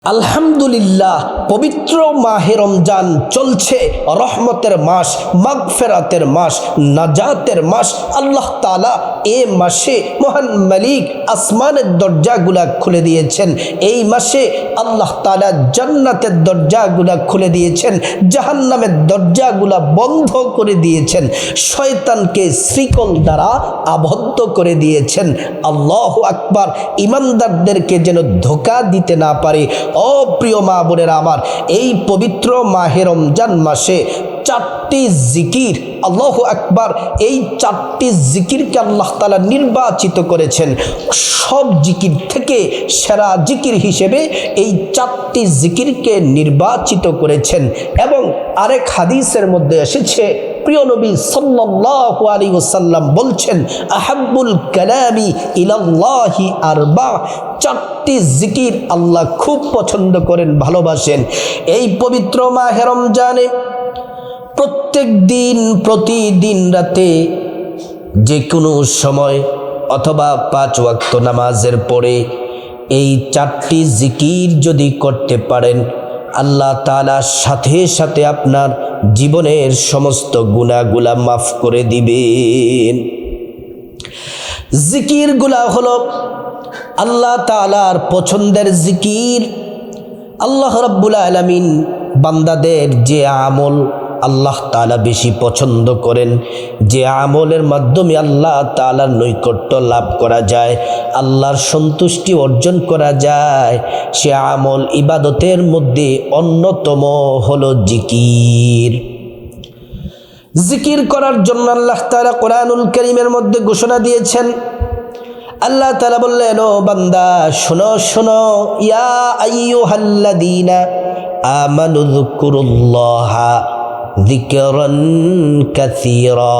আলহামদুলিল্লাহ, পবিত্র মাহে রমজান চলছে। রহমতের মাস, মাগফিরাতের মাস, নাজাতের মাস। আল্লাহ তাআলা এ মাসে মহান মালিক আসমানের দরজাগুলা খুলে দিয়েছেন। এই মাসে আল্লাহ তাআলা জান্নাতের দরজাগুলা খুলে দিয়েছেন, জাহান্নামের দরজাগুলা বন্ধ করে দিয়েছেন, শয়তানকে শ্রীকল দ্বারা আবদ্ধ করে দিয়েছেন। আল্লাহু আকবার। ইমানদারদেরকে যেন ধোঁকা দিতে না পারে। ও প্রিয় মা বোনেরা আমার, এই পবিত্র মাহে রমজান মাসে 4টি জিকির, আল্লাহু আকবার, এই 4টি জিকিরকে আল্লাহ তাআলা নির্বাচিত করেছেন। সব জিকির থেকে সেরা জিকির হিসেবে এই 4টি জিকিরকে নির্বাচিত করেছেন। এবং আরেক হাদিসের মধ্যে এসেছে, প্রিয় নবী সাল্লাল্লাহু আলাইহি ওয়াসাল্লাম বলছেন, আহাব্বুল কালামি ইলাল্লাহি আরবা। 4টি জিকির আল্লাহ খুব পছন্দ করেন, ভালোবাসেন। এই পবিত্র মাহে রমজানে প্রত্যেক দিন, প্রতিদিন রাতে, যে কোনো সময় অথবা 5 ওয়াক্ত নামাজের পরে এই 4টি জিকির যদি করতে পারেন, আল্লাহ তাআলা সাথে সাথে আপনার জীবনের সমস্ত গুনাহগুলা মাফ করে দিবেন। জিকিরগুলা হলো আল্লাহ তাআলার পছন্দের জিকির। আল্লাহ রাব্বুল আলামিন বান্দাদের যে আমল আল্লাহ তাআলা বেশি পছন্দ করেন, যে আমলের মাধ্যমে আল্লাহ তাআলার নৈকট্য লাভ করা যায়, আল্লাহর সন্তুষ্টি অর্জন করা যায়, সে আমল ইবাদতের মধ্যে অন্যতম হলো জিকির। জিকির করার জন্য আল্লাহ তাআলা কোরআনুল কারীমের মধ্যে ঘোষণা দিয়েছেন। আল্লাহ তাআলা বললেন, ও বান্দা শোনো শোনো, ইয়া আইয়ুহাল্লাযীনা আমানু যকুরুল্লাহা যিকরান কাসীরা।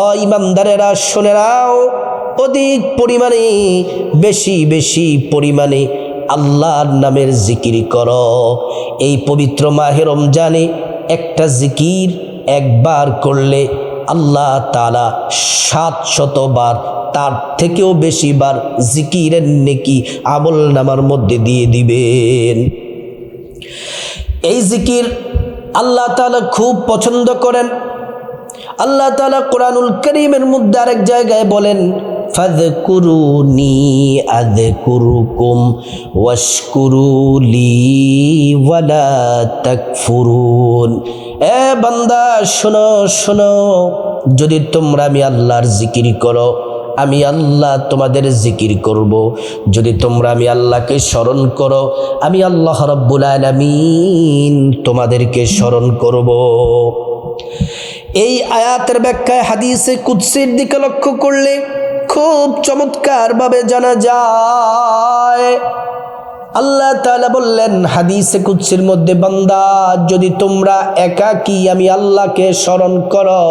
ও ঈমানদারেরা শুনে নাও, অধিক পরিমাণে, বেশি বেশি পরিমাণে আল্লাহর নামের জিকির করো। এই পবিত্র মাহে রমজানে একটা জিকির একবার করলে আল্লাহ তাআলা 700 বার, তার থেকেও বেশি বার জিকিরের নেকি আমল নামার মধ্যে দিয়ে দিবেন। এই জিকির আল্লাহ তাআলা খুব পছন্দ করেন। আল্লাহ তাআলা কোরআনুল কারীমের মধ্যে আরেক জায়গায় বলেন, ফাযকুরুনি আযকুরুকুম ওয়াশকুরু লি ওয়ালা তাকফুরুন। এ বান্দা শোনো শোনো, যদি তোমরা আমি আল্লাহর জিকির করো, আমি আল্লাহ তোমাদের জিকির করব। যদি তোমরা আমি আল্লাহকে স্মরণ করো, আমি আল্লাহ রাব্বুল আলামিন তোমাদেরকে স্মরণ করব। এই আয়াতের ব্যাখ্যায় হাদিসে কুদসির দিকে লক্ষ্য করলে খুব চমৎকারভাবে জানা যায়। আল্লাহ তাআলা বললেন হাদিসে কুদসির মধ্যে, বান্দা যদি তোমরা একাকী আমি আল্লাহকে স্মরণ করো,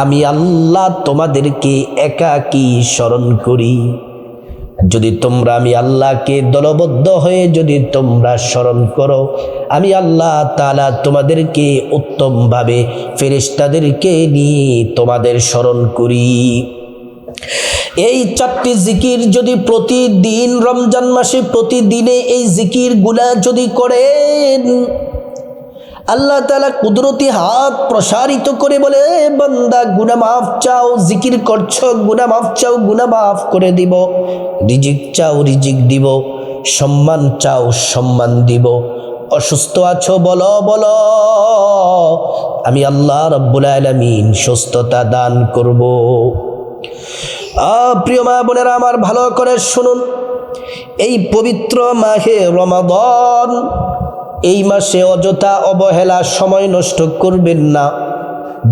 আমি আল্লাহ তোমাদেরকে একাকী স্মরণ করি। যদি তোমরা আমি আল্লাহকে দলবদ্ধ হয়ে যদি তোমরা স্মরণ করো, আমি আল্লাহ তাআলা তোমাদেরকে উত্তমভাবে ফেরেশতাদেরকে নিয়ে তোমাদের স্মরণ করি। এই 4টি জিকির যদি প্রতিদিন, রমজান মাসে প্রতিদিনে এই জিকিরগুলা যদি করেন, আল্লাহ তাআলা কুদরতি হাত প্রসারিত করে বলে, বান্দা গুনাহ মাফ চাও, জিকির করছো, গুনাহ মাফ চাও, গুনাহ মাফ করে দিব। রিজিক চাও, রিজিক দিব। সম্মান চাও, সম্মান দিব। অসুস্থ আছো, বলো বলো, আমি আল্লাহ রাব্বুল আলামিন সুস্থতা দান করব। প্রিয় মা বোনেরা আমার, ভালো করে শুনুন। এই পবিত্র মাহে রমাদান, এই মাসে অযথা অবহেলা সময় নষ্ট করবেন না।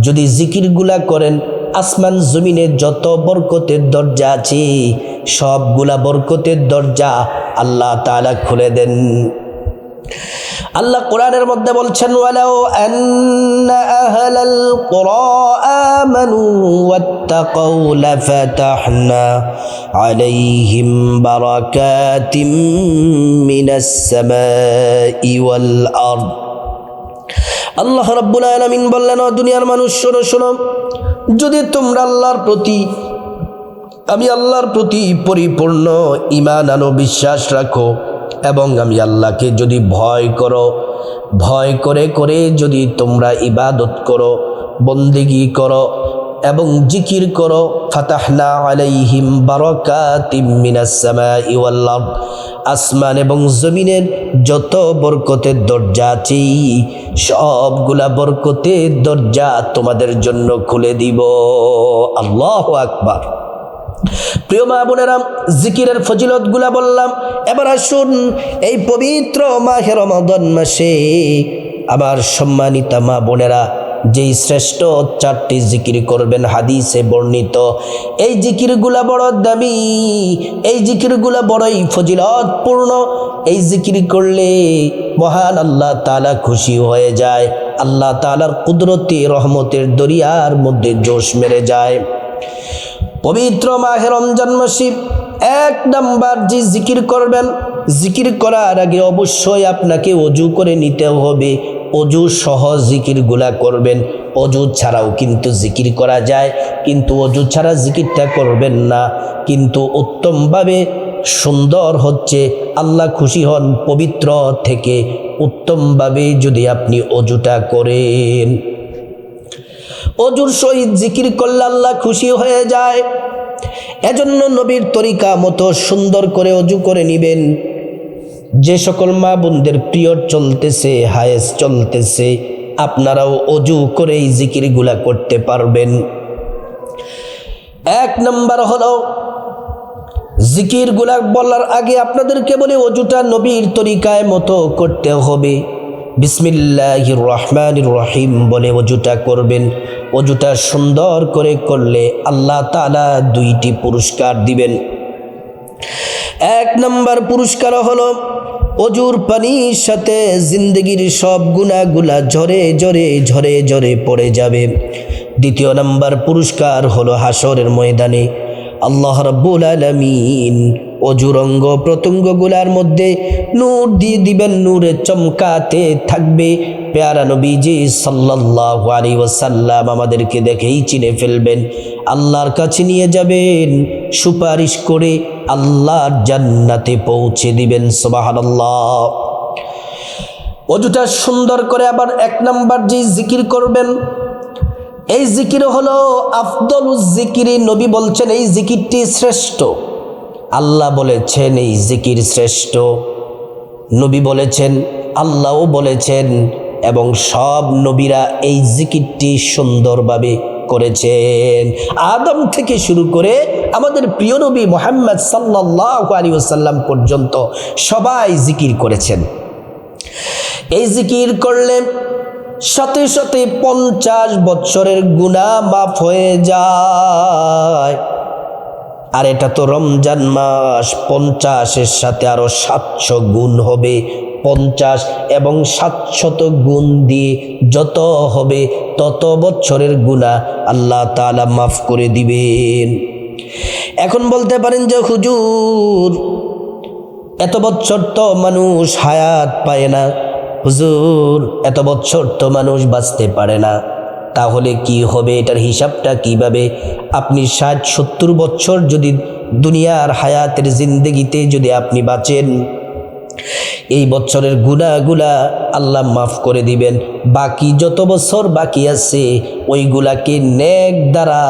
যদি জিকিরগুলা করেন, আসমান জমিনে যত বরকতের দরজা আছে সবগুলা বরকতের দরজা আল্লাহ তাআলা খুলে দেন। আল্লাহ কোরআনের মধ্যে বলছেন, ওয়ালাউ আন্না আহলাল কুরা আমানু ওয়াত্তাকাউ লাফাতাহনা আলাইহিম বারাকাতিম মিনাস সামাই ওয়াল আরদ। আল্লাহ রাব্বুল আলামিন বললেন, ও দুনিয়ার মানুষ শোনো শোনো, যদি তোমরা আল্লাহর প্রতি, আমি আল্লাহর প্রতি পরিপূর্ণ ঈমান আনো, বিশ্বাস রাখো, এবং আমি আল্লাহকে যদি ভয় করো, ভয় করে করে যদি তোমরা ইবাদত করো, বন্দেগী করো এবং জিকির করো, ফাতাহনা আলাইহিম বারাকাতিম মিনাস সামাই ওয়াল আরদ, আসমান এবং জমিনের যত বরকতের দরজা আছে সবগুলা বরকতের দরজা তোমাদের জন্য খুলে দিব। আল্লাহু আকবার। প্রিয় মা বোনেরা, জিকিরের ফজিলতগুলা বললাম। এবার আসুন এই পবিত্র মাহে রমাদান মাসে আমার সম্মানিতা মা বোনেরা যেই শ্রেষ্ঠ 4টি জিকির করবেন হাদিসে বর্ণিত, এই জিকিরগুলা বড় দামি, এই জিকিরগুলা বড়ই ফজিলতপূর্ণ। এই জিকির করলে মহান আল্লাহ তাআলা খুশি হয়ে যায়, আল্লাহ তাআলার কুদরতি রহমতের দরিয়ার মধ্যে জোশ মেরে যায়। পবিত্র মাহে রমজান মাসে 1 নাম্বার যে জিকির করবেন, জিকির করার আগে অবশ্যই আপনাকে ওযু করে নিতে হবে। অজু সহ জিকিরগুলা করবেন। অজু ছাড়াও কিন্তু জিকির করা যায়, কিন্তু অজু ছাড়া জিকিরটা করবেন না। কিন্তু উত্তমভাবে সুন্দর হচ্ছে, আল্লাহ খুশি হন পবিত্র থেকে উত্তমভাবে যদি আপনি অজুটা করেন। অজুর সহিত জিকির করলে আল্লাহ খুশি হয়ে যায়। এজন্য নবীর তরিকা মতো সুন্দর করে অজু করে নেবেন। যে সকল মা বোনদের পিরিয়ড চলতেছে, হায়েজ চলতেছে, আপনারাও অজু করে এই জিকিরগুলা করতে পারবেন। 1 নাম্বার হলো জিকিরগুলা বলার আগে আপনাদেরকে বলে অজুটা নবীর তরিকায় মতো করতে হবে। বিসমিল্লাহির রহমানির রহিম বলে অজুটা করবেন। অজুটা সুন্দর করে করলে আল্লাহ তাআলা 2টি পুরস্কার দিবেন। 1 নাম্বার পুরস্কার হলো অজুর পানির সাথে জিন্দগির সব গুনাহগুলা ঝরে ঝরে ঝরে ঝরে পড়ে যাবে। 2 নাম্বার পুরস্কার হলো হাসরের ময়দানে আল্লাহ রাব্বুল আলামিন অজুর অঙ্গ প্রত্যঙ্গগুলার মধ্যে নূর দিয়ে দিবেন, নূরে চমকাতে থাকবে। প্যারা নবীজি সাল্লাল্লাহু আলাইহি ওয়াসাল্লাম আমাদেরকে দেখেই চিনে ফেলবেন, আল্লাহর কাছে নিয়ে যাবেন, সুপারিশ করে আল্লাহর জান্নাতে পৌঁছে দিবেন। সুবহানাল্লাহ। অজুটা সুন্দর করে আবার 1 নাম্বার যে জিকির করবেন, এই জিকির হলো আফদলুজ জিকিরি। নবী বলছেন এই জিকিরটি শ্রেষ্ঠ, আল্লাহ বলেছেন এই জিকির শ্রেষ্ঠ, নবী বলেছেন, আল্লাহও বলেছেন, এবং সব নবীরা এই জিকিরটি সুন্দরভাবে করেছেন। আদম থেকে শুরু করে আমাদের প্রিয় নবী মুহাম্মদ সাল্লাল্লাহু আলাইহি ওয়াসাল্লাম পর্যন্ত সবাই জিকির করেছেন। এই জিকির করলে সাথে সাথে 50 বছরের গুনাহ মাফ হয়ে যায়। আর এটা তো রমজান মাস, 50-এর সাথে আরো 700 গুণ হবে। 50 এবং 700 গুণ দিয়ে যত হবে তত বছরের গুনাহ আল্লাহ তাআলা মাফ করে দিবেন। এখন বলতে পারেন যে হুজুর এত বছর তো মানুষ হায়াত পায় না, হুজুর এত বছর তো মানুষ বাঁচতে পারে না, তাহলে কি হবে, এটার হিসাবটা কিভাবে? আপনি 60-70 বছর যদি দুনিয়ার হায়াতের জিন্দেগিতে যদি আপনি বাঁচেন, এই বছরের গুনাহগুলা আল্লাহ মাফ করে দিবেন। বাকি যত বছর বাকি আছে ওইগুলাকে নেক দ্বারা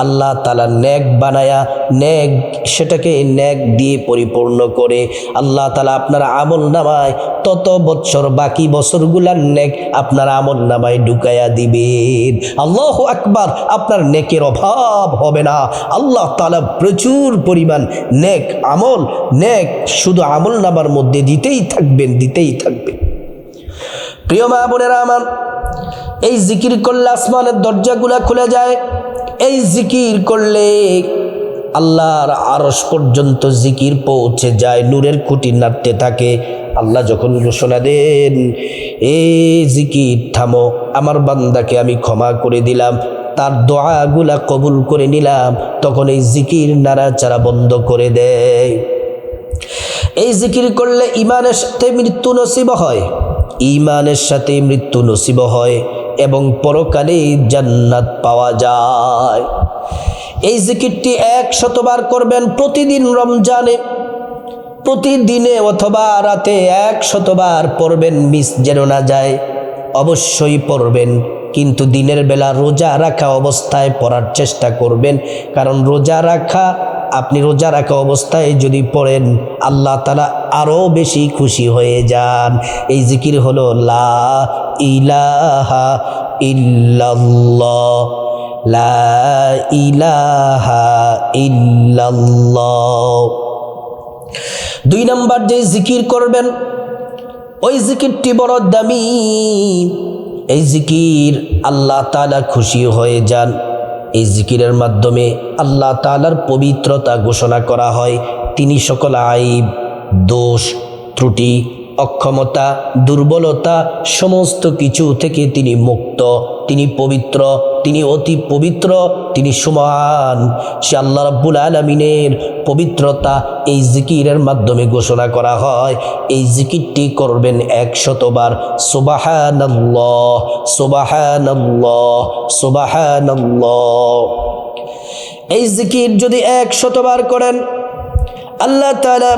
আল্লাহ তাআলা নেক বানায়া, নেক সেটাকে নেক দিয়ে পরিপূর্ণ করে আল্লাহ তাআলা আপনার আমল নামায় তত বছর বাকি বছরগুলার নেক আপনার আমল নামায় ঢুকায়া দিবেন। আল্লাহু আকবার। আপনার নেকের অভাব হবে না। আল্লাহ তাআলা প্রচুর পরিমাণ নেক আমল, নেক শুধু আমল নামার মধ্যে দিতেই থাকবেন, দিতেই থাকবেন। প্রিয় মা বোনেরা আমার, এই জিকির করলে আসমানের দরজাগুলা খুলে যায়। এই জিকির করলে আল্লাহর আরশ পর্যন্ত জিকির পৌঁছে যায়, নূরের খুঁটি নাড়তে থাকে। আল্লাহ যখন ঘোষণা দেন, এই জিকির থামো, আমার বান্দাকে আমি ক্ষমা করে দিলাম, তার দোয়াগুলা কবুল করে নিলাম, তখন এই জিকির নাড়াচাড়া বন্ধ করে দেয়। এই জিকির করলে ঈমানের সাথে মৃত্যু নসিব হয়, ঈমানের সাথে মৃত্যু নসিব হয় এবং পরকালে জান্নাত পাওয়া যায়। এই জিকিরটি 100 বার করবেন প্রতিদিন রমজানে। প্রতিদিনে অথবা রাতে 100 বার পড়বেন, মিস যেন না যায়, অবশ্যই পড়বেন। কিন্তু দিনের বেলা রোজা রাখা অবস্থায় পড়ার চেষ্টা করবেন, কারণ আপনি রোজা রাখা অবস্থায় যদি পড়েন আল্লাহ তাআলা আরও বেশি খুশি হয়ে যান। এই জিকির হলো লা ইলাহা ইল্লাল্লাহ, লা ইলাহা ইল্লাল্লাহ। 2 নাম্বার যে জিকির করবেন ওই জিকিরটি বড় দামি। এই জিকির আল্লাহ তাআলা খুশি হয়ে যান। এই জিকিরের মাধ্যমে আল্লাহ তাআলার পবিত্রতা ঘোষণা করা হয়। তিনি সকল আইব, দোষ, ত্রুটি, অক্ষমতা, দুর্বলতা সমস্ত কিছু থেকে তিনি মুক্ত, তিনি পবিত্র, তিনি অতি পবিত্র, তিনি সুমহান। সে আল্লাহ রাব্বুল আলামিনের পবিত্রতা এই জিকিরের মাধ্যমে ঘোষণা করা হয়। এই জিকিরটি করবেন 100 বার। সুবহানাল্লাহ, সুবহানাল্লাহ, সুবহানাল্লাহ। এই জিকির যদি 100 বার করেন আল্লাহ তাআলা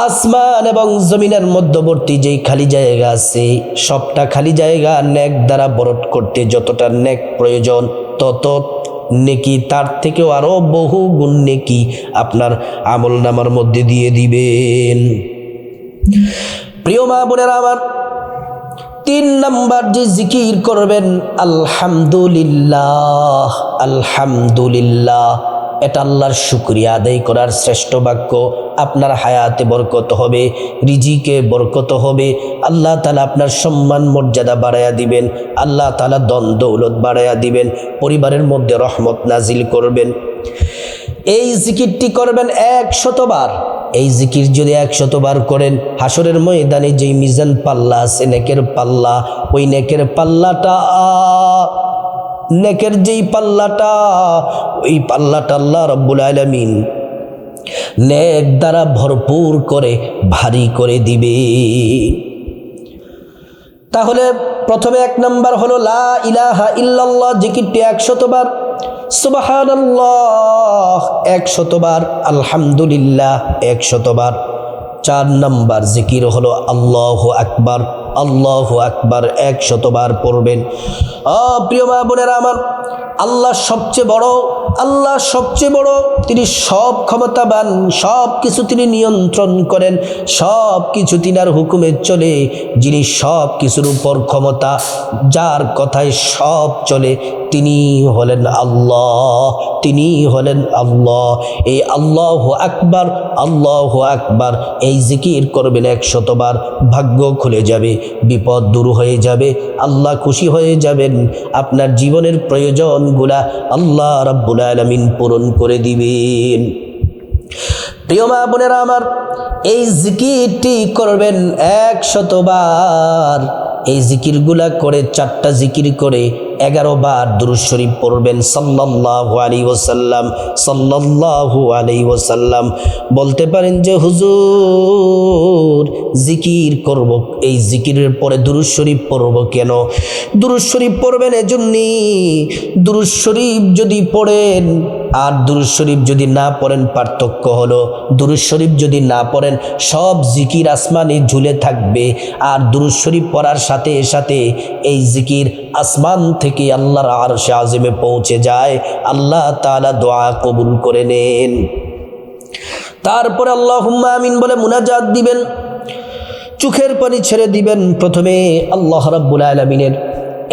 আসমান এবং জমিনের মধ্যবর্তী যেই খালি জায়গা আছে সবটা খালি জায়গা নেক দ্বারা ভরত করতে যতটা নেক প্রয়োজন তত নেকি, তার থেকেও আরো বহু গুণ নেকি আপনার আমলনামার মধ্যে দিয়ে দিবেন। প্রিয় মা বোনেরা আমার, 3 নাম্বার যে জিকির করবেন আলহামদুলিল্লাহ, আলহামদুলিল্লাহ। এটা আল্লাহর শুকরিয়া আদায় করার শ্রেষ্ঠ বাক্য। আপনার হায়াতে বরকত হবে, রিজিকে বরকত হবে, আল্লাহ তাআলা আপনার সম্মান মর্যাদা বাড়ায়া দিবেন, আল্লাহ তাআলা ধন দৌলত বাড়ায়া দিবেন, পরিবারের মধ্যে রহমত নাজিল করবেন। এই জিকিরটি করবেন 100 বার। এই জিকির যদি 100 বার করেন হাসরের ময়দানে যেই মিজান পাল্লা আছে নেকের পাল্লা, ওই নেকের পাল্লাটা নেকের যেই পাল্লাটা ওই পাল্লাটা আল্লাহ রাব্বুল আলামিন নেক দ্বারা ভরপুর করে ভারী করে দিবে। তাহলে প্রথমে 1 নাম্বার হলো লা ইলাহা ইল্লাল্লাহ, জিকিরটি 100 বার, সুবহানাল্লাহ 100 বার, আলহামদুলিল্লাহ 100 বার। 4 নাম্বার জিকির হলো আল্লাহু আকবার, আল্লাহু আকবার 100 বার পড়বেন। প্রিয় মা বোনেরা আমার, আল্লাহ সবচেয়ে বড়, আল্লাহ সবচেয়ে বড়, তিনি সব ক্ষমতাবান, সব কিছু তিনি নিয়ন্ত্রণ করেন, সব কিছু তিনার হুকুমে চলে। যিনি সব কিছুর উপর ক্ষমতা, যার কথায় সব চলে, তিনি হলেন আল্লাহ, তিনি হলেন আল্লাহ। এই আল্লাহু আকবার, আল্লাহু আকবার এই জিকির করবেন 100 বার, ভাগ্য খুলে যাবে, বিপদ দূর হয়ে যাবে, আল্লাহ খুশি হয়ে যাবেন, আপনার জীবনের প্রয়োজনগুলা আল্লাহ রাব্বুল আলামিন পূরণ করে দিবেন। প্রিয় মা বোনেরা আমার, এই জিকিরটি করবেন 100 বার। এই জিকিরগুলা করে 4টা জিকির করে 11 বার দুরূদ শরীফ পড়বেন সাল্লাল্লাহু আলাইহি ওয়াসাল্লাম, সাল্লাল্লাহু আলাইহি ওয়াসাল্লাম। বলতে পারেন যে হুজুর জিকির করব, এই জিকিরের পরে দুরূদ শরীফ পড়ব কেন? দুরূদ শরীফ পড়বেন এজন্যই, দুরূদ শরীফ যদি পড়েন আর দুরূদ শরীফ যদি না পড়েন পার্থক্য হলো, দুরূদ শরীফ যদি না পড়েন সব জিকির আসমানে ঝুলে থাকবে, আর দুরূদ শরীফ পড়ার সাথে সাথে এই জিকির আসমান থেকে আল্লাহর আরশে আযিমে পৌঁছে যায়, আল্লাহ তাআলা দোয়া কবুল করে নেন। তারপরে আল্লাহুম্মা আমিন বলে মুনাজাত দিবেন, চোখের পানি ছেড়ে দিবেন। প্রথমে আল্লাহ রাব্বুল আলামিনের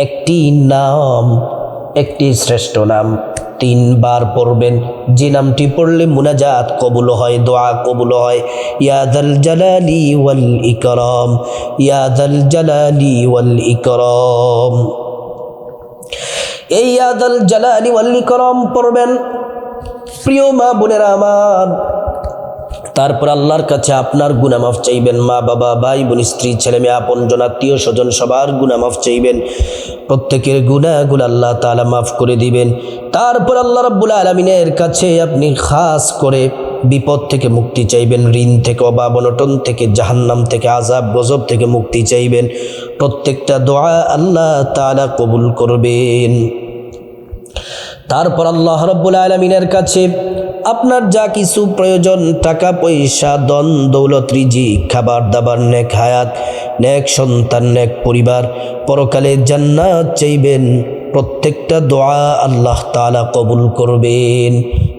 একটি নাম, একটি শ্রেষ্ঠ নাম 3 বার পড়বেন, যে নামটি পড়লে মুনাজাত কবুল হয়, দোয়া কবুল হয়। ইয়া যাল জালালি ওয়াল ইকরাম, ইয়া যাল জালালি ওয়াল ইকরাম। এই ইয়া যাল জালালি ওয়াল ইকরাম পড়বেন। প্রিয় মা বোনেরা আমার, তারপর আল্লাহর কাছে আপনার গুনাহ মাফ চাইবেন, মা বাবা, ভাই বোন, স্ত্রী, ছেলে মেয়ে, আপনজন, আত্মীয় স্বজন সবার গুনাহ মাফ চাইবেন, প্রত্যেকের গুনাহগুলো আল্লাহ তাআলা মাফ করে দিবেন। তারপর আল্লাহ রাব্বুল আলামিনের কাছে আপনি খাস করে বিপদ থেকে মুক্তি চাইবেন, ঋণ থেকে, অভাব অনটন থেকে, জাহান্নাম থেকে, আযাব গজব থেকে মুক্তি চাইবেন। প্রত্যেকটা দোয়া আল্লাহ তাআলা কবুল করবেন। তারপর আল্লাহ রাব্বুল আলামিনের কাছে আপনার যা কিছু প্রয়োজন, টাকা পয়সা, ধন দৌলত, রিজিক, খাবার দাবার, নেক হায়াত, নেক সন্তান, নেক পরিবার, পরকালে জান্নাত চাইবেন। প্রত্যেকটা দোয়া আল্লাহ তাআলা কবুল করবেন।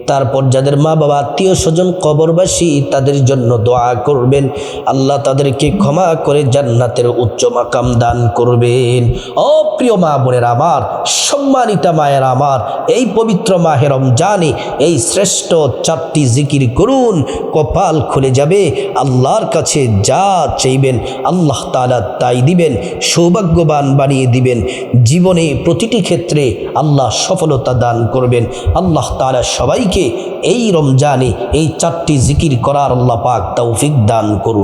তারপর যাদের মা বাবা, আত্মীয় স্বজন কবরবাসী, তাদের জন্য দোয়া করবেন, আল্লাহ তাদেরকে ক্ষমা করে জান্নাতের উচ্চ মাকাম দান করবেন। ও প্রিয় মা বোনের আমার, সম্মানিতা মায়ের আমার, এই পবিত্র মাহে রমজানে এই শ্রেষ্ঠ 4টি জিকির করুন, কপাল খুলে যাবে। আল্লাহর কাছে যা চাইবেন আল্লাহ তাআলা তাই দিবেন, সৌভাগ্যবান বানিয়ে দিবেন। জীবনে প্রতিটি ক্ষেত্রে আল্লাহ সফলতা দান করবেন। আল্লাহ তাআলা সবাইকে এই রমজানে এই 4টি জিকির করার আল্লাহ পাক তৌফিক দান করুন।